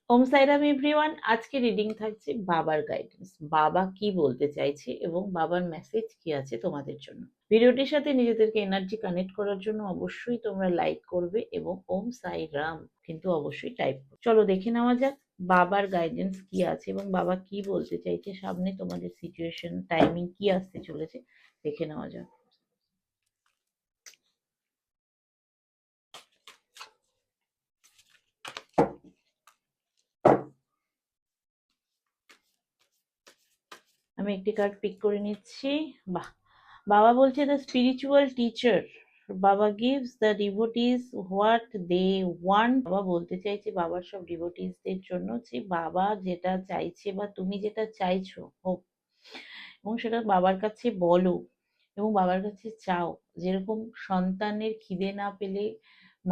ওম Sairam everyone. আজকে reading থাকছে বাবার গাইডেন্স। বাবা কি বলতে চাইছে এবং বাবার মেসেজ কি আছে তোমাদের জন্য। ভিডিওটির সাথে নিজেদেরকে এনার্জি কানেক্ট করার জন্য অবশ্যই তোমরা লাইক করবে এবং ওম সাই রাম কিন্তু অবশ্যই টাইপ করবে। চলো দেখে নেওয়া যাক বাবার গাইডেন্স কি আছে এবং বাবা কি বলতে চাইছে, সামনে তোমাদের সিচুয়েশন টাইমিং কি আসতে চলেছে দেখে নেওয়া যাক। আমি একটি কার্ড পিক করে নিচ্ছি। বাহ, বাবা বলছে দ্য স্পিরিচুয়াল টিচার। বাবা gives the devotees what they want. বাবা বলতে চাইছে বাবার সব ডিভোটিসদের জন্য যে বাবা যেটা চাইছে বা তুমি যেটা চাইছো হোক, এবং সেটা বাবার কাছে বলো এবং বাবার কাছে চাও। যেরকম সন্তানের খিদে না পেলে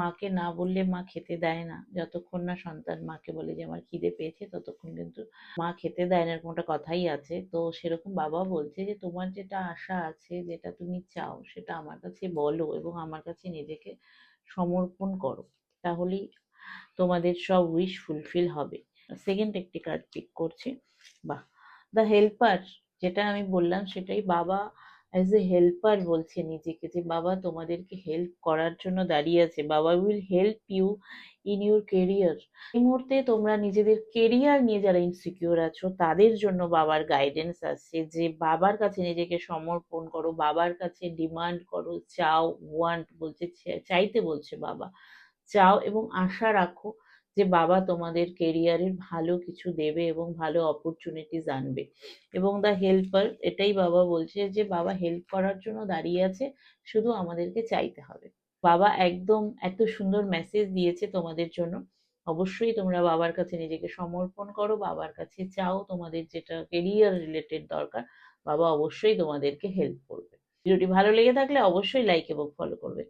মাকে না বললে মা খেতে দেয় না, যতক্ষণ না সন্তান মাকে বলে যে আমার খিদে পেয়েছে ততক্ষণ কিন্তু মা খেতে দেয় না, এরকম একটা কথাই আছে। তো সেরকম বাবা বলছে যে তোমার যেটা আশা আছে, যেটা তুমি চাও সেটা আমার কাছে বলো এবং আমার কাছে নিজেকে সমর্পণ করো, তাহলেই তোমাদের সব উইশ ফুলফিল হবে। সেকেন্ড একটি কার্ড পিক করছি। বাহ, দ্য হেল্পার। যেটা আমি বললাম সেটাই, বাবা অ্যাজ এ হেল্পার বলছে নিজেকে, যে বাবা তোমাদেরকে হেল্প করার জন্য দাঁড়িয়ে আছে। বাবা will help you in your career. এই মুহূর্তে তোমরা নিজেদের কেরিয়ার নিয়ে যারা ইনসিকিউর আছো তাদের জন্য বাবার গাইডেন্স আসছে যে বাবার কাছে নিজেকে সমর্পণ করো, বাবার কাছে ডিমান্ড করো, চাও, ওয়ান্ট বলছে, চাইতে বলছে বাবা। চাও এবং আশা রাখো যে বাবা তোমাদের কেরিয়ারের ভালো কিছু দেবে এবং ভালো অপরচুনিটিস আনবে। এবং দ্য হেল্পার, এটাই বাবা বলছে যে বাবা হেল্প করার জন্য দাঁড়িয়ে আছে, শুধু আমাদেরকে চাইতে হবে। বাবা একদম এত সুন্দর মেসেজ দিয়েছে তোমাদের জন্য। অবশ্যই তোমরা বাবার কাছে নিজেকে সমর্পণ করো, বাবার কাছে চাও তোমাদের যেটা কেরিয়ার রিলেটেড দরকার, বাবা অবশ্যই তোমাদেরকে হেল্প করবে। ভিডিওটি ভালো লেগে থাকলে অবশ্যই লাইক এবং ফলো করবে।